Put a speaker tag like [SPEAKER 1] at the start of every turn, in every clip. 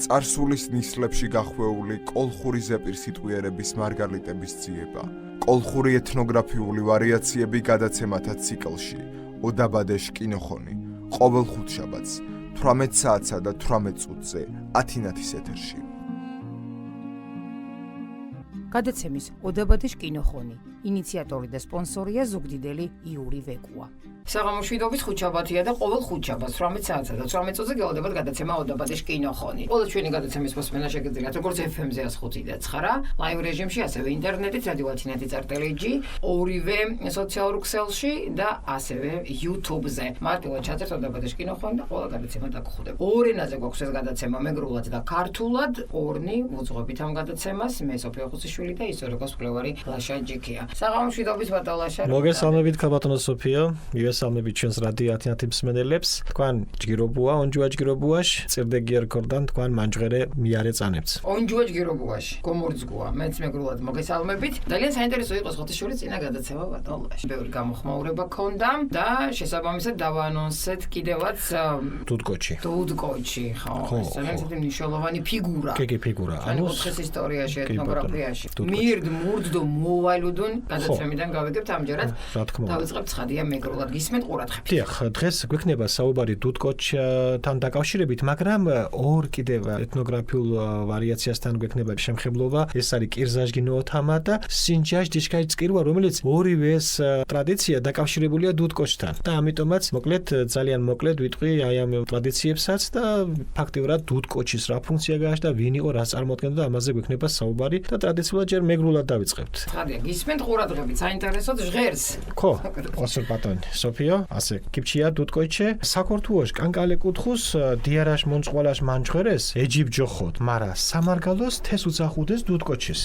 [SPEAKER 1] წარსულის ნისლებში გახვეული კოლხური ზეპირ სიტყვიერების მარგალიტების ძიება, კოლხური ეთნოგრაფიული ვარიაციები გადაცემათა ციკლში, ოდაბადეშ კინოხონი, ყოველ ხუთშაბათს, 18 საათსა და 18 წუთზე, ათინათის ეთერში.
[SPEAKER 2] გადაცემის ოდაბადეშ კინოხონი, ინიციატორი და სპონსორია ზუგდიდელი იური ვეკუა.
[SPEAKER 3] საღამოშვიდობის ხუთშაბათია და ყოველ ხუთშაბათს 18 საათსა და 18 წუთზე გელოდებათ გადაცემა ოდაბადეშ კინოხონი. ყველა ჩვენი გადაცემის მოსმენა შეგიძლიათ როგორც FM-ზე 105 და 9, ლაივ რეჟიმში, ასევე ინტერნეტით, რადიო ათინათი.lg, ორივე სოციალურ ქსელში და ასევე YouTube-ზე. მარტივად ჩაწერთ ოდაბადეშ კინოხონი და ყველა გადაცემა დაგხვდება. ორ ენაზე გვაქვს ეს გადაცემა, მეგრულად და ქართულად, ორნი ვუძღვებით ამ გადაცემას, მე სოფია ხუსიშვილი და ისტორიკოს მკვლევარი ლაშა ჯიქია. საღამოშვიდობის ბატონ ლაშა.
[SPEAKER 4] მოგესალმებით ქალბატონო სოფია. მივესალმებით ჩვენს რადიო ათინათის მსმენელებს. თქვენ ჯგირობუა,ონჯუა ჯგირობუაშ, წირდეგი ერქორდან თქვენ მანჯღერე მიარე წანებთ.ონჯუა
[SPEAKER 3] ჯგირობუაშ, გომორძგუა, მეც მეგრულად მოგესალმებით. ძალიან საინტერესო იყო ხუთშორის წინა გადაცემა ბატონ ლაშა. ბევრი გამოხმაურება ქონდა და შესაბამისად დავაანონსეთ კიდევაც
[SPEAKER 4] დუდკოჩი.
[SPEAKER 3] დუდკოჩი, ხო. ეს ძალიან მნიშვნელოვანი ფიგურა.
[SPEAKER 4] კეკი ფიგურა.
[SPEAKER 3] ანუ ოთხის ისტორიაში, ეთნოგრაფიაში. მირდ, მურდ, მოვალუდონ გადაცემიდან გავიგებთ ამჯერად. დავიწყებთ ცხადია მეგრულად გისმენთ ყურადღებით.
[SPEAKER 4] დიახ, დღეს გვექნება საუბარი დუდკოჩთან დაკავშირებით, მაგრამ ორ კიდევ ეთნოგრაფიულ ვარიაციასთან გვექნება შემხებლობა. ეს არის კირზაჟგინო თამა და სინჯაშ დიშკაი წკირვა, რომელიც ორივე ეს ტრადიცია დაკავშირებულია დუდკოჩთან. და ამიტომაც მოკლედ ძალიან მოკლედ ვიტყვი აი ამ ტრადიციებსაც და ფაქტიურად დუდკოჩის რა ფუნქცია გააჩნდა, ვინ იყო, რა წარმოადგენდა და ამაზე გვექნება საუბარი და ტრადიციულად ჯერ მეგრულად დავიწყებთ.
[SPEAKER 3] ცხადია, გისმენთ ყურადღებით, საინტერესოდ ჟღერს.
[SPEAKER 4] ხო, ოსურ ბატონი, სოფიო, ასე კიფჩია დუდკოჩე, საქორთუოშ კანკალე კუთხუს დიარაშ მონწყვალაშ მანჯღერეს ეჯიბჯოხოთ, მარა სამარგალოს თეს უცახუდეს დუდკოჩის.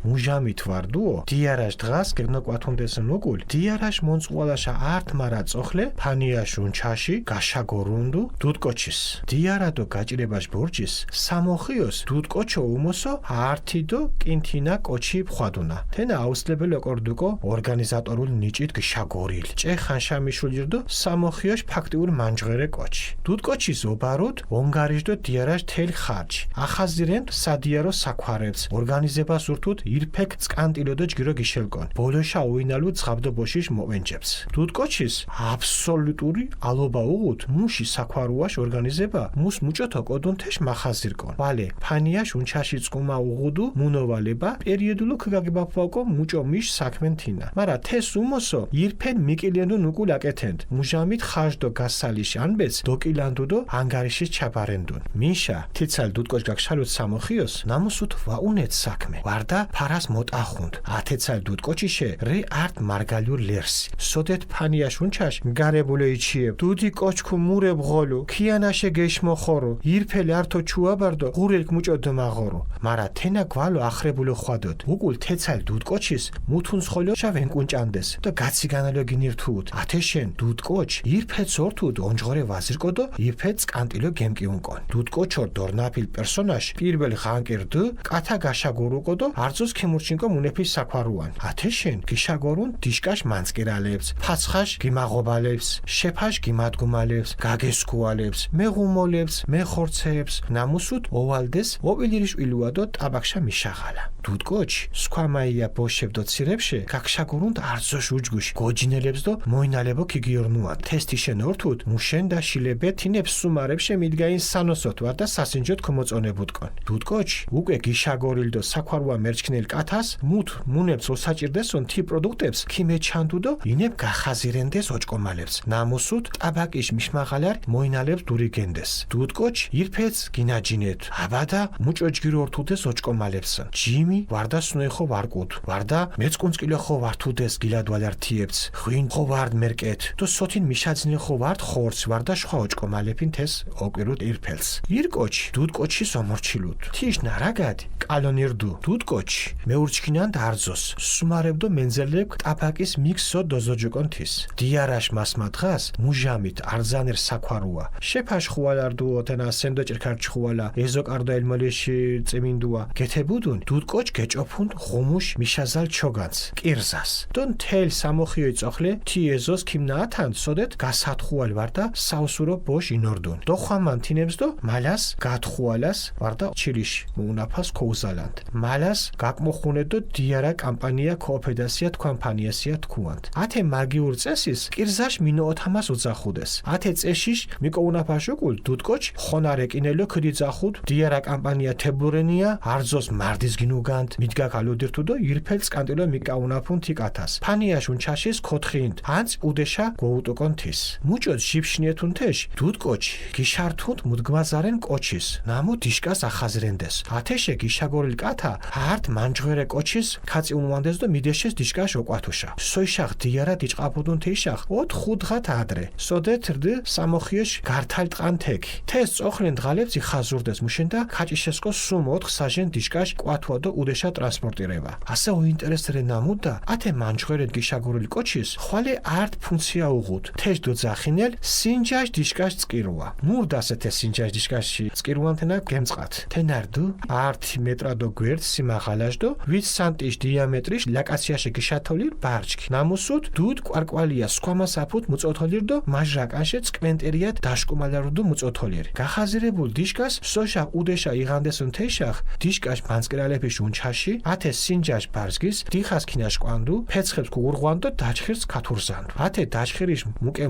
[SPEAKER 4] მუჟამით ვარდუო, დიარაშ დღას გეგნოკვათუნდეს ნუკულ, დიარაშ მონწყვალაშა არტ მარა წოხლე, ფანიაშ უნჩაში, გაშაგორუნდუ, დუდკოჩის. დიარადო გაჭირებაშ ბორჯის, სამოხიოს, დუდკოჩო უმოსო, არტიდო, კინთინა კოჩი ფხვადუნა. თენა აუსლებელ ოკორდუკო, ორგანიზატორულ ნიჭით გშაგორილ. ჭე ხანშამიშულირდო, სამოხიოშ ფაქტიურ მანჯღერე კოჩი. დუდკოჩის ობაროდ, ონგარიშდო დიარაშ თელ ხარჯი. ახაზირენთ სადიარო საქვარებს, ორგანიზებას ურთუთ ირფეკ წკანტილო და ჯგირო გიშელკონ. ბოლოშა უინალუ ცხაბდო ბოშიშ მოვენჯებს. დუდკოჩის აბსოლუტური ალობა უღუთ მუში საქვარუაშ ორგანიზება მუს მუჭოთო კოდონთეშ მახაზირკონ. ვალე ფანიაშ უნჩაში წკუმა უღუდუ მუნოვალება პერიოდულო ქგაგებაფავკო მუჭო მიშ საქმენთინა. მარა თეს უმოსო ირფენ მიკილენდო ნუკულ აკეთენდ. მუჟამით ხაჟდო გასალიში ანბეც დოკილანდუდო ანგარიშის ჩაბარენდუნ. მინშა თიცალ დუდკოჩ გაგშალოთ სამოხიოს ნამუსუთ ვაუნეთ საქმე. ვარდა ფარას მოტახუნდ. ათეცალ დუდკოჩიშე რე არტ მარგალიურ ლერსი. სოდეთ ფანიაშ უნჩაშ გარებულე იჩიებ. დუდი კოჩქუ მურებ ღოლუ. ქიანაშე გეშმოხორო. ირფელი ართო ჩუაბარდო ღურელკ მუჭოდო მაღორო. მარა თენა გვალო ახრებულე ხვადოთ. უკულ თეცალ დუდკოჩის მუთუნ სხოლო შავენ კუნჭანდეს და გაციგანალო გინირთუთ. ათეშენ დუდკოჩ ირფეც ორთუდ ონჯღორე ვაზირკოდო ირფეც კანტილო გემკიუნკონ. დუდკოჩორ დორნაფილ პერსონაჟ პირველ ღანკირდ კათა გაშაგორუკოდო არწოს ქემურჩინკო მუნეფის საქვარუან. ათეშენ გიშაგორუნ დიშკაშ მანწკირალებს, ფაცხაშ გიმაღობალებს, შეფაშ გიმადგუმალებს, გაგესკუალებს, მეღუმოლებს, მეხორცეებს, ნამუსუთ ოვალდეს ოპილირიშვილუადო ტაბაქშა მიშაღალა. დუდკოჩი სქვამაია ბოშებდო ცირებში გაგშაგორუნდ არწოშ უჯგუში გოჯინელებს დო მოინალებო ქიგიორნუან. თესტიშენ ორთუთ მუშენ და შილებე თინებს სუმარებში მიდგაინ სანოსოთ ვარ და სასინჯოთ ქომოწონებუტკონ. დუდკოჩი უკვე გიშაგორილდო საქვარუა მერჩქნელ კათას მუთ მუნებს ოსაჭირდესონ თი პროდუქტებს ქიმეჩანდუდო ინებ გახაზირენდეს ოჭკომალებს. ნამუსუთ ტაბაკიშ მიშმაღალარ მოინალებს დურიგენდეს. დუდკოჩი ირფეც გინაჯინეთ. აბადა მუჭოჯგირო ორთუდეს ოჭკომალებსონ. ჯიმი ვარდა სნოეხო ვარკუთ. ვარდა მეწკუნწკილო ხო ვართუდეს გილადვალართიებს. ღვინ ხო ვარდ მერკეთ. დო სოთინ მიშაძნე ხო ვარდ ხორც ვარდა შხვა ოჭკომალებინ თეს ოკვირუთ ირფელს. ირკოჩი დუდკოჩი სომორჩილუთ. თიშ ნარაგადი კალონირდუ. დუდკოჩი მეურჩქინან დარძოს სუმარებდო მენზელებ ტაფაკის მიქსო დოზოჯოკონთის დიარაშ მასმათხას მუჟამით არძანერ საქვარუა შეფაშ ხუალარდუო თენა სენდოჭერქარ ჩხუალა ეზოკარდო ელმოლეში წემინდუა გეთებუდუნ დუდკოჩ გეჭოფუნ ხუმუშ მიშაზალ ჩოგანს კირზას დონ თელ სამოხიოი წოხლე თიეზოს ქიმნათან სოდეთ გასათხუალ ვარდა საუსურო ბოშ ინორდუნ დოხვამან თინემსდო მალას გათხუალას ვარდა ჩილიში მოუნაფას ქოუზალანდ მალას გაკმოხუნედო დიარა კამპანია კოოფედასია თქვანფანიასია თქვანთ ათე მაგიურ წესის კირზაშ მინოოთამას უძახუდეს ათე წეშიშ მიკოუნაფაშუკულ დუდკოჩ ხონარეკინელო ქდიძახუდ დიარა კამპანია თებურენია არძოს მარდის გინუგანთ მიდგაკალოდირთუდო ირფელს კანტილო მიკაუნაფუნ თიკათას ფანიაშუნ ჩაშის ქოთხინთ ანც უდეშა გოუტოკონთის მუჭოდ ჟიფშნიეთუნთეშ დუდკოჩ გიშართუნთ მუდგმაზარენ კოჩის ნამუ დიშკას ახაზრენდეს ათეშე გიშაგორილ კათა არტ მანჯღერე კოჩის ქაცი უნვანდეს დო მიდეშეს დიშკაშ ოკვათუშა სოიშახ დიარა დიჭყაპუდუნ თიშახ 4 დღათ ადრე სოდეთ რდ სამოხიოშ გართალტყანთეკი თეს წოხლენ დღალებს იხაზურდეს მუშენდა ქაჭიშესკო სუმ 4 საჟენ დიშკაშ კვათუა დო უდეშა ტრანსპორტირება ასე უინტერესრე ნამუდა ათე მანჯღერე გიშაგორილ კოჩის ხვალე არტ ფუნქცია უღუდ თეშ დო ძახინელ სინჯაშ დიშკაშ წკირუა მურდასე თე სინჯაშ დიშკაში წკირუანთენა გემწყათ თენარდუ არტ მეტრადო გვერდ სიმაღალაშდო 8 სანტიშ დიამეტრიშ ლაკაციაშე გიშათოლი ბარჩკი ნამუსუდ დუდ კვარკვალია სკვამასაფუთ მუწოთოლირდო მაჟრაკანშე წკვენტერიად დაშკუმალარუდო მუწოთოლირი გახაზირებულ დიშკას სოშა უდეშა იღანდესუნ თეშახ დიშკაშ ბანსკირალეფიშ უნჩაში ათე სინჯაშ ბარზგის დიხას ქინაშ კვანდუ ფეცხებს კუღურღვანდო დაჩხირს ქათურზანდუ ათე დაჩხირიშ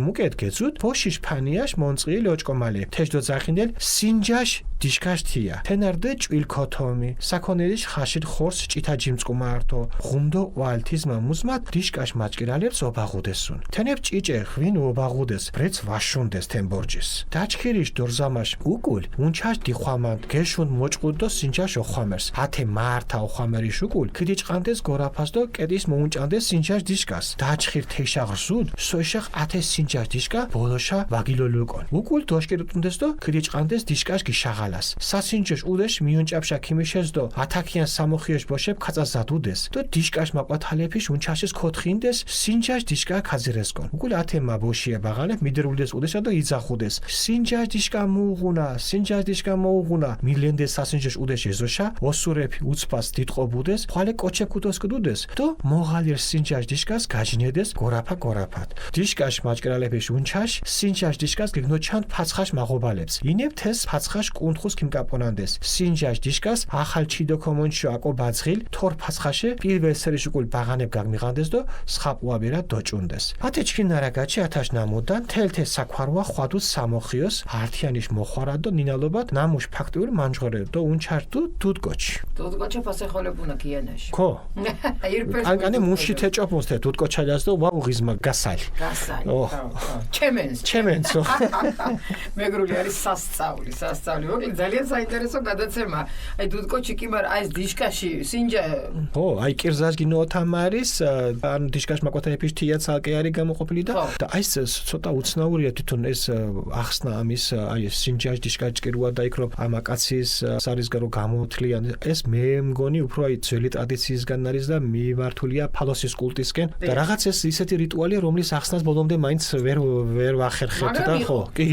[SPEAKER 4] მუკეთ გეძუდ ბოშიშ ფანიაშ მონწყილი ოჭკომალე თეშდო ზახინდელ სინჯაშ დიშკაშთია თენარდე ჭვილქოთომი საქონელიში ხაშით ხორს ჭითა ჯიმწყუმართო ღუმდო ვალთიზმა მუსმათ დიშკაშ მაჭკირალებს ობაღუდესუნ თენებ ჭიჭე ღვინ ობაღუდეს ბრეც ვაშუნდეს თემბორჯის დაჩქირიშ დორზამაშ უკულ უნჩაშ დიხვამანთ გეშუნ მოჭყუდო სინჯაშ ოხვამერს ათე მართა ოხვამერის უკულ ქიდიჭყანდეს გორაფასდო კედის მოუნჭანდეს სინჯაშ დიშკას დაჩხირ თეშაღრსუდ სოიშახ ათე სინჯაშ დიშკა ბოლოშა ვაგილოლუკონ უკულ დოშკირუტუნდესდო ქიდიჭყანდეს დიშკაშ გიშაღალ სასინჯოშ უდეშ მიონჭაფშა ქიმიშესდო ათაქიან სამოხიოშ ბოშებ ქაწაზადუდეს დო დიშკაშ მაყვათალეფიშ უნჩაშის ქოთხინდეს სინჯაშ დიშკა ქაზირესკონ უკულ ათემა ბოშია ბაღალებ მიდერულდეს უდეშა დო იძახუდეს სინჯაშ დიშკა მოუღუნა სინჯაშ დიშკა მოუღუნა მილენდეს სასინჯოშ უდეშ ეზოშა ოსურეფი უცფას დიდყობუდეს ხვალე კოჩე ქუთოსკდუდეს დო მოღალერ სინჯაშ დიშკას გაჯნედეს გორაფათ დიშკაშ მაჭკრალეფიშ უნჩაშ სინჯაშ დიშკას გეგნოჩან ფაცხაშ მაღობალებს ინებ თეს ფაცხაშ კუნთხუს ქიმკაპონანდეს სინჯაშ დიშკას ახალ ჩიდო კომონშო აკო ბაძღილ თორ ფასხაშე პირველ სერიშ უკულ ბაღანებ გაგმიღანდეს დო სხაპუაბერა დოჭუნდეს ათე ჩქინარაგაჩი ათაშ ნამოდან თელთე საქვარვა ხვადუს სამოხიოს ართიანიშ მოხვარა დო ნინალობად ნამუშ ფაქტური მანჯღერე დო უნჩარტუ დუდკოჩი
[SPEAKER 3] დუდკოჩე ფასეხოლებუნა კიანაში
[SPEAKER 4] ხო
[SPEAKER 3] ირფელს
[SPEAKER 4] ანკანე მუში თეჭოფუნს თე დუდკოჩალას დო ვაუღიზმა გასალი ჩემენს
[SPEAKER 3] მეგრული არის სასწავლი მოკლედ ძალიან საინტერესო გადაცემა აი დუდკოჩი კი მაგრამ აი ეს დიშკაში სინჯა
[SPEAKER 4] ხო აი კირზას გინოოთამ არის ან დიშკაშ მაკვათაეფიშ თია ცალკე არის გამოყოფილი და აი ეს ცოტა უცნაურია თვითონ ეს ახსნა ამის აი ეს სინჯაშ დიშკაშ ჭკირუა და იქ რომ ამ აკაციის სარისგარო გამოთლიან ეს მე მგონი უფრო აი ძველი ტრადიციისგან არის და მიმართულია ფალოსის კულტისკენ და რაღაც ეს ისეთი რიტუალია რომლის ახსნას ბოლომდე მაინც ვერ ვახერხებთ და ხო კი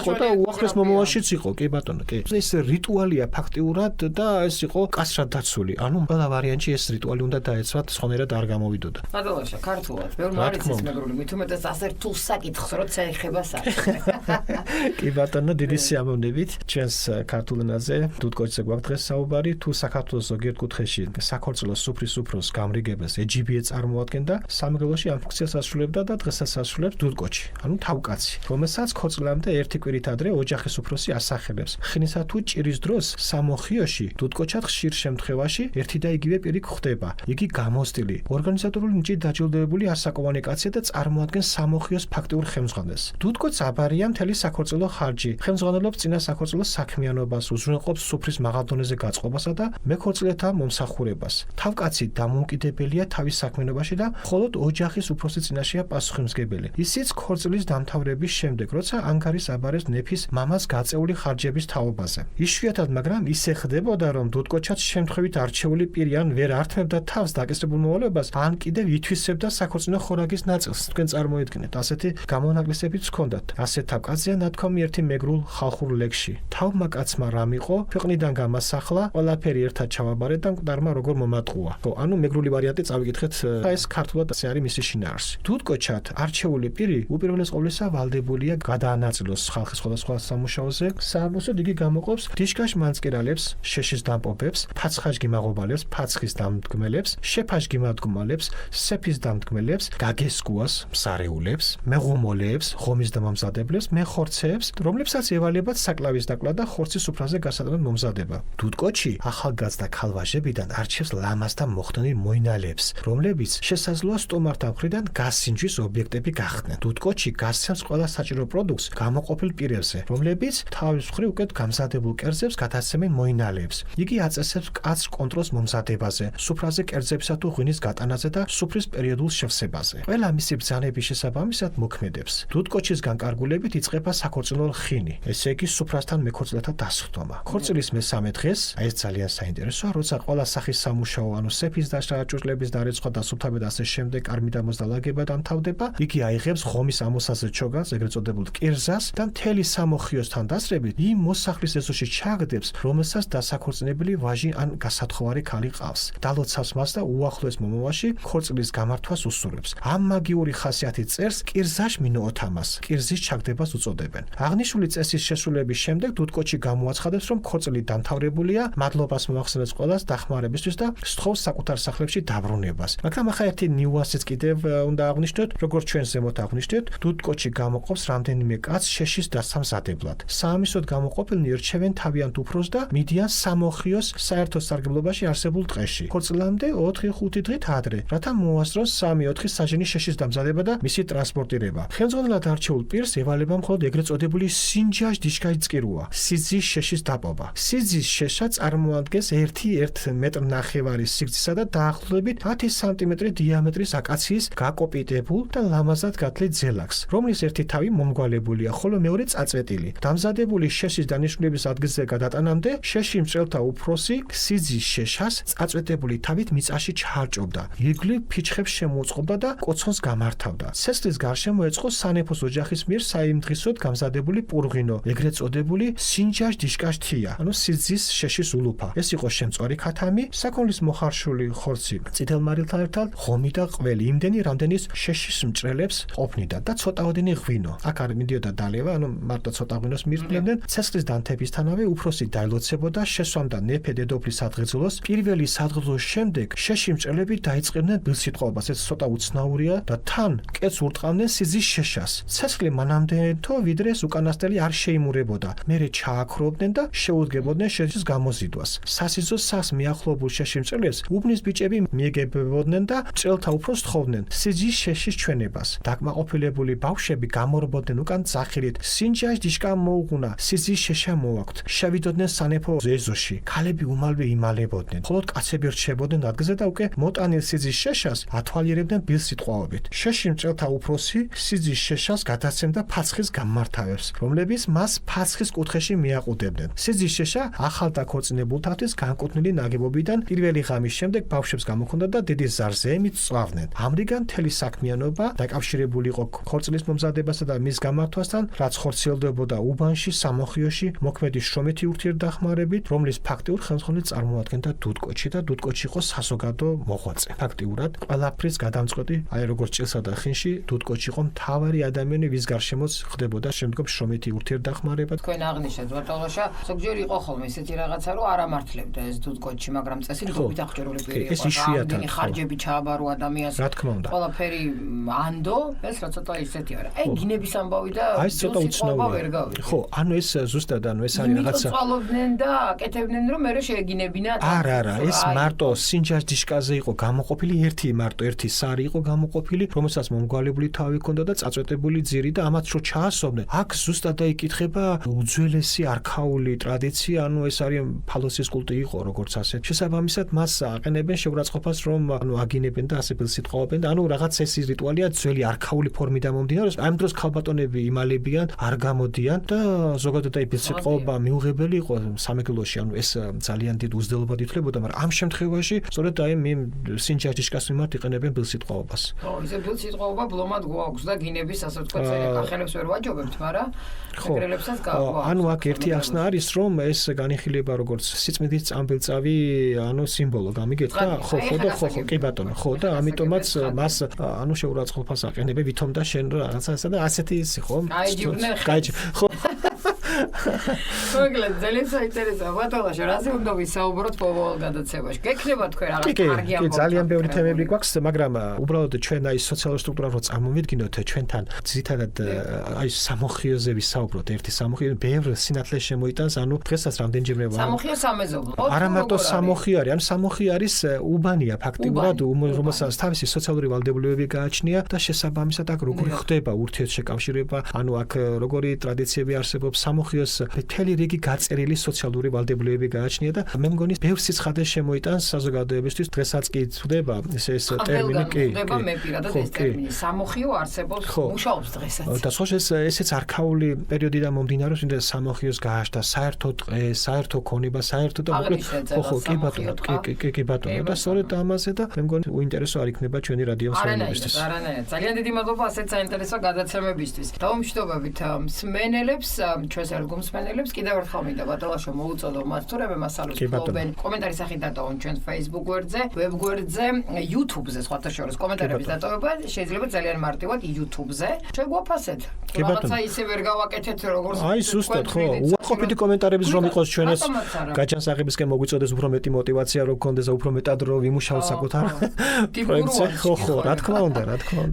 [SPEAKER 4] იყო და უახლეს მომავალშიც იყო კი ბატონო კი ეს რიტუალია ფაქტიურად და ეს იყო კასრად დაცული ანუ ყველა ვარიანტში ეს რიტუალი უნდა დაეცვათ სხვანაირად არ გამოვიდოდა
[SPEAKER 3] ბატონო ქართულად ბევრ მარიცის მეგრული მით უმეტეს ასე რთულ საკითხს რო წაიხება საერთოდ
[SPEAKER 4] კი ბატონო დიდი სიამოვნებით ჩვენს ქართულ ენაზე დუდკოჩზე გვაქვს დღეს საუბარი თუ საქართველოს ზოგიერთ კუთხეში საქორწილოს სუფრის უფროს გამრიგებას ეჯიბიე წარმოადგენდა სამეგრელოში ამ ფუნქციას ასრულებდა და დღესაც ასრულებს დუდკოჩი ანუ თავკაცი რომელსაც ქორწილამდე ერთი კვირით ადრე ოჯახის უფროსი ასახელებს ხნისა თუ ჭირის დროს სამოხიოში დუდკოჩად ხშირ შემთხვევაში ერთი და იგივე პირი გვხდება იგი გამოსტილი ორგანიზატორული ნიჭით დაჯილდოებული ასაკოვანი კაცია და წარმოადგენს სამოხიოს ფაქტიურ ხელმძღვანელს დუდკოჩს აბარია მთელი საქორწილო ხარჯი ხელმძღვანელობს წინა საქორწილო საქმიანობას უზრუნველყოფს სუფრის მაღალ დონეზე გაწყობასა და მეკორწილეთა მომსახურებას თავკაცი დამოუკიდებელია თავის საქმიანობაში და მხოლოდ ოჯახის უფროსის წინაშეა პასუხისმგებელი ისიც ქორწილის დამთავრების შემდეგ როცა ანგარის აბარეს ნეფის მამას გაწეული ხარჯი ვაჟების თაობაზე. იშვიათად, მაგრამ ისე ხდებოდა, რომ დუდკოჩაც შემთხვევით არჩეული პირი ან ვერ ართმევდა თავს დაკისრებულ მოვალეობას, ან კიდევ ითვისებდა საქორწინო ხორაგის ნაწილს. თქვენ წარმოიდგინეთ, ასეთი გამონაკლისებიც ჰქონდათ. ასეთ თავკაცია ნათქვამი ერთი მეგრულ ხალხურ ლექსში. თავმა კაცმა რამ იყო, ქვეყნიდან გამასახლა, ყველაფერი ერთად ჩავაბარეთ და მკვდარმა როგორ მომატყუა. ხო, ანუ მეგრული ვარიანტი წავიკითხეთ, ეს ქართულად ასე არის მისი შინაარსი. დუდკოჩად არჩეული პირი უპირველეს ყოვლისა ვალდებულია გადაანაწილოს ხალხის სხვადასხვა სამუშაოზე. საამბოსოდ იგი გამოყოფს დიშკაშ მანწკირალებს, შეშის დამპობებს, ფაცხაშ გიმაღობალებს, ფაცხის დამდგმელებს, შეფაშ გიმადგმალებს, სეფის დამდგმელებს, გაგესკუას, მსარეულებს, მეღუმოლეებს, ღომის დამამზადებლებს, მეხორცეებს, რომლებსაც ევალებათ საკლავის დაკლა და ხორცის სუფრაზე გასატანად მომზადება. დუდკოჩი ახალგაზრდა ქალვაჟებიდან არჩევს ლამაზ და მოხდენილ მოინალეებს, რომლებიც შესაძლოა სტუმართა მხრიდან გასინჯვის ობიექტები გახდნენ. დუდკოჩი გასცემს ყველა საჭირო პროდუქტს გამოყოფილ პირებზე, რომლებიც თავის მხრივ უკეთ გამზადებულ კერძებს გადასცემენ მოინალეებს. იგი აწესებს კაცს კონტროლს მომზადებაზე, სუფრაზე კერძებისა თუ ღვინის გატანაზე და სუფრის პერიოდულ შევსებაზე. ყველა მისი ბრძანების შესაბამისად მოქმედებს. დუდკოჩის განკარგულებით იწყება საქორწინო ხინი, ესე იგი სუფრასთან მეხორცლეთა დასხდომა. ხორცილის მესამე დღეს, ეს ძალიან საინტერესოა, როცა ყველა სახის სამუშაო, ანუ სეფის დაშლა, ჭურჭლების დარეცხვა და სუფთავი და ასე შემდეგ არმიდა მოსდალაგება დამთავრდება, იგი აიღებს ღომის ამოსაზე ჩოგანს, ეგრეთ წოდებულ კირზას და მთელი სამოხიოსთან დასრებით იმ მოსახლის ეზოში ჩაგდებს, რომელსაც დასაქორწინებელი ვაჟი ან გასათხოვარი ქალი ყავს. დალოცავს მას და უახლოეს მომავალში ქორწილის გამართვას უსურვებს. ამ მაგიური ხასიათით წერს კირზაშ მინოოთამას, კირზის ჩაგდებას უწოდებენ. აღნიშნული წესის შესრულების შემდეგ დუდკოჩი გამოაცხადებს, რომ ქორწილი დამთავრებულია, მადლობას მოახსენებს ყველას დახმარებისთვის და სთხოვს საკუთარ სახლებში დაბრუნებას. მაგრამ ახლა ერთი ნიუანსიც კიდევ უნდა აღვნიშნოთ, როგორც ჩვენ ზემოთ აღვნიშნეთ, დუდკოჩი გამოყოფს რამდენიმე კაცს შეშის დასამზადებლად. საამისოდ გამოყოფილნი ერჩევენ თავიანთ უფროსს და მიდიან სამოხიოს საერთო სარგებლობაში არსებულ ტყეში. ქორწილამდე 4-5 დღით ადრე, რათა მოასწროს 3-4 საჟენი შეშის დამზადება და მისი ტრანსპორტირება. ხელმძღვანელად არჩეულ პირს ევალება მხოლოდ ეგრეთ წოდებული სინჯაშ დიშკაშ წკირუა, სიძის შეშის დაპობა. სიძის შეშა წარმოადგენს 1 მეტრ ნახევარის სიგრძისა და დაახლოებით 10 სანტიმეტრი დიამეტრის აკაციის გაკოპიტებულ და ლამაზად გათლილ ძელაკს, რომლის ერთი თავი მომგვალებულია, ხოლო მეორე წაწვეტილი. დამზადებული შეშის დანიშნულების ადგილზე გადატანამდე შეში მწვრელთა უფროსი სიძის შეშას წაწვეტებული თავით მიწაში ჩაარჭობდა, ირგვლივ ფიჩხებს შემოუწყობდა და კოცონს გამართავდა. ცეცხლის გარშემო ეწყო სანეფოს ოჯახის მიერ საიმდღისოდ გამზადებული პურღინო, ეგრეთ წოდებული სინჯაშ დიშკაშ თია, ანუ სიძის შეშის ულუფა. ეს იყო შემწვარი ქათამი, საქონლის მოხარშული ხორცი, წითელ მარილთან ერთად ღომი და ყველი, იმდენი რამდენის შეშის მჭრელებს ყოფნიდა და ცოტაოდენი ღვინო. აქ არ მიდიოდა დალევა, ანუ მარტო ცოტა ღვინოს მირთმევდნენ. ცეცხლის დანთებისთანავე უფროსი დაილოცებოდა, შესვამდა ნეფე დედოფლის სადღერძელოს. პირველი სადღერძელოს შემდეგ შეში მჭრელები დაიწყებდნენ ბილსიტყვაობას, ეს ცოტა უცნაურია და თან კეთს ურტყავდნენ სიძის შეშას. ცეცხლი მანამდეო ვიდრე ეს უკანასკნელი არ შეიმურებოდა. მერე ჩააქრობდნენ და შეუდგებოდნენ შეშის გამოზიდვას. სასიძოს სახლს მიახლოებულ შეში მჭრელებს უბნის ბიჭები მიეგებებოდნენ და მჭრელთა უფროსს თხოვდნენ სიძის შეშის ჩვენებას. დაკმაყოფილებული ბავშვები გამორბოდნენ უკან ძახილით, სინჯაშ დიშკა მოუღუნა, სიძის შეშა მოაქვთ. შევიდოდნენ სანეფო ეზოში. ქალები უმალვე იმალებოდნენ, ხოლო კაცები რჩებოდნენ ადგილზე და უკვე მოტანილ სიძის შეშას ათვალიერებდნენ ბილსიტყვაობით. შეში მჭრელთა უფროსი სიძის შეშას გადაცემდა ფაცხის გამმართავებს, რომლებიც მას ფაცხის კუთხეში მიაყუდებდნენ. სიძის შეშა ახალ დაქორწინებულთათვის განკუთვნილი ნაგებობიდან პირველი ღამის შემდეგ ბავშვებს გამოხონდა და დიდი ზარზე ემით წვავდნენ. ამრიგან მთელი საქმიანობა დაკავშირებული იყო ქორწილის მომზადებასა და მის გამართვასთან, რაც ხორციელდებოდა უბანში, სამოხიოში, მოქმედი შრომითი ურთიერთდახმარებით, რომლის ფაქტიურ ხელმძღვანელს წარმოადგენდა დუდკოჩი და დუდკოჩი იყო საზოგადო მოღვაწე. ფაქტიურად ყველაფრის გადამწყვეტი, აი როგორც ჭილსა და ხინში, დუდკოჩი იყო მთავარი ადამიანი, ვის გარშემოც ხდებოდა შემდგომ შრომითი ურთიერთდახმარება.
[SPEAKER 3] თქვენ აღნიშნეთ ბატონოშა, ზოგჯერ იყო ხოლმე ესეთი რაღაცა, რომ არ ამართლებდა ეს დუდკოჩი, მაგრამ წესი დობით აღჭურვილი პირი იყო.
[SPEAKER 4] ეს იშვიათად
[SPEAKER 3] ხარჯები ჩააბარო ადამიანს.
[SPEAKER 4] რა თქმა უნდა.
[SPEAKER 3] ყველაფერი ანდო, ეს რა ცოტა ისეთი არა. აი გინების ამბავი და
[SPEAKER 4] აი ცოტა უცნაურია. ხო, ანუ ეს ზუსტად ანუ ეს არის რაღაცა.
[SPEAKER 3] წვალობდნენ და აკეთებდნენ, რომ მე შეეგინებინათ.
[SPEAKER 4] არა, ეს მარტო სინჯაშ დიშკაზე იყო გამოყოფილი ერთი სარი იყო გამოყოფილი, რომელსაც მომგვალებული თავი ჰქონდა და წაწვეტებული ძირი და ამათ რო ჩაასწობდნენ. აქ ზუსტად დაიკითხება უძველესი არქაული ტრადიცია, ანუ ეს არის ფალოსის კულტი იყო, როგორც ასეთ. შესაბამისად მას აყენებენ შეურაცხყოფას, რომ ანუ აგინებენ და ასე ბილსიტყვაობენ და ანუ რაღაც ეს რიტუალია ძველი არქაული ფორმიდან მომდინარეობს. ამ დროს ქალბატონები იმალებიან, არ გამოდიან და ზოგადად ბილსიტყვა მიუღებელი იყო სამეგრელოში, ანუ ეს ძალიან დიდ უზრდილობად ითვლებოდა, მაგრამ ამ შემთხვევაში სწორედ აი იმ სინჯაჯიშკას მიმართ იყენებენ ბილსიტყვაობას.
[SPEAKER 3] ხო, ისე ბილსიტყვაობა ბლომად გვაქვს და გინების ასე ვთქვათ, ახალებს ვერ ვაჯობებთ, მაგრამ მეგრელებსაც გააქვს.
[SPEAKER 4] ანუ აქ ერთი ახსნა არის, რომ ეს განიხილება როგორც სიწმინდის წამბილწავი, ანუ სიმბოლო, გამიგეთ რა? ხო, კი ბატონო, ხო და ამიტომაც მას ანუ შეურაცხყოფას აყენებენ ვითომ და შენ რაღაცასა და ასეთი ისი ხო?
[SPEAKER 3] გაიჯი. ხო. მოკლედ ძალიან საინტერესოა ბატონო, რაზე უნდა ვისაუბროთ პოვოალ გადაცემაში? გექნება თქვენ რაღაც კარგი ამბავი?
[SPEAKER 4] კი, ძალიან ბევრი თემები გვაქვს, მაგრამ უბრალოდ ჩვენ აი სოციალურ სტრუქტურას რო წარმოვიდგინოთ, ჩვენთან ძირითადად აი სამოხიოზე ვისაუბროთ, ერთი სამოხიო ბევრ სინათლეს შემოიტანს, ანუ დღესაც რამდენჯერმე
[SPEAKER 3] სამოხიო სამეზობლო.
[SPEAKER 4] არა მარტო სამოხი არის, ანუ სამოხი არის უბანია ფაქტიურად, რომელსაც თავისი სოციალური ვალდებულებები გააჩნია და შესაბამისად აქ როგორი ხდება ურთიერთშეკავშირება, ანუ აქ როგორი ტრადიციები არსებობს სამოხიოს მთელი რიგი გაწერილი სოციალური ვალდებულებები გააჩნია და მე მგონი ბევრ სიცხადეს შემოიტანს საზოგადოებისთვის დღესაც კი ხდება ეს ტერმინი კი
[SPEAKER 3] ხდება მე პირადად ეს ტერმინი სამოხიო არსებობს მუშაობს დღესაც
[SPEAKER 4] და სხვა ესეც არქაული პერიოდიდან მომდინარეობს ვინდა სამოხიოს გააშთა საერთო დღე საერთო ქონება საერთო და კი ბატონო და სწორედ ამაზე და მე მგონი უინტერესო არ იქნება ჩვენი რადიო მსმენელებისთვის
[SPEAKER 3] არანაირად ძალიან დიდი მადლობა ასეთ საინტერესო გადაცემებისთვის დაუმშვიდობებით მსმენელებს ჩვენს ერგომსმენელებს კიდევ ერთხელ მინდა ბატონო მოუწოდო მათ თუ რამე მასალებს ფლობენ კომენტარის სახით დატოვონ ჩვენ Facebook გვერდზე, web გვერდზე, YouTube-ზე სხვათა შორის კომენტარების დატოვება შეიძლება ძალიან მარტივად YouTube-ზე. შეგვაფასეთ. რაღაცა ისე ვერ გავაკეთეთ როგორც
[SPEAKER 4] აი ზუსტად ხო, უარყოფითი კომენტარების რომ იყოს ჩვენს გაჯანსაღებისკენ მოგვიწოდეს უფრო მეტი мотиваცია რომ გქონდეს და უფრო მეტად რომ ვიმუშაოთ საკუთარ პროექტზე. ხო, რა თქმა უნდა.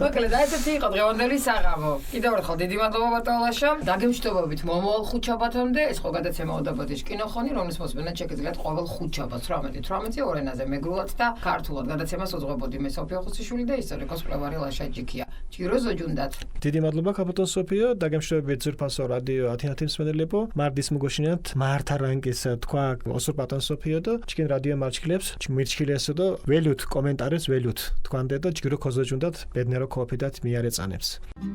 [SPEAKER 3] მოკლედ აი ესეთი იყო დღევანდელი საღამო. კიდევ ერთხელ დიდი მადლობა ბატონო. დაგემშვიდობებით მომავალ ხუთშაბათამდე ეს ხო გადაცემა ოდაბადის კინოხონი, რომლის მოსმენად შეგიძლიათ ყოველ ხუთშაბათს 18:18 ორ ენაზე მეგრულად და ქართულად გადაცემას უძღვებოდი მე სოფია ხუციშვილი და ისტორიკოს მკვლევარი ლაშა ჯიქია. ჯიროზო ჯუნდათ.
[SPEAKER 4] დიდი მადლობა კაპიტან სოფიო, დაგემშვიდობებით ძვირფასო რადიო ათინათი მსმენელებო, მარდის მოგოშინათ მართა რანგის თქვა ოსურ პატონ სოფიო და ჩკინ რადიო მარჩქილებს, მირჩქილესო და ველют კომენტარებს ველют თქვანდე და ჯირო ქოზო ჯუნდათ ბედნერო ქოფიდათ მიარეწანებს.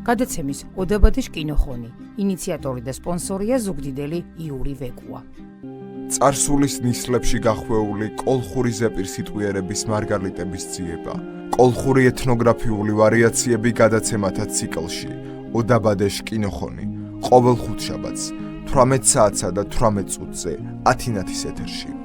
[SPEAKER 2] გადაცემის ოდაბადის კინოხონი. ინიციატორი და სპონსორია ზუგდიდელი იური ვეკუა.
[SPEAKER 1] წარსულის ნისლებში გახვეული კოლხური ზეპირსიტყვიერების მარგალიტების ძიება, კოლხური ეთნოგრაფიული ვარიაციები გადაცემათა ციკლში, ოდაბადეშ კინოხონი, ყოველ ხუთშაბათს 18 საათსა და 18 წუთზე ათინათის ეთერში.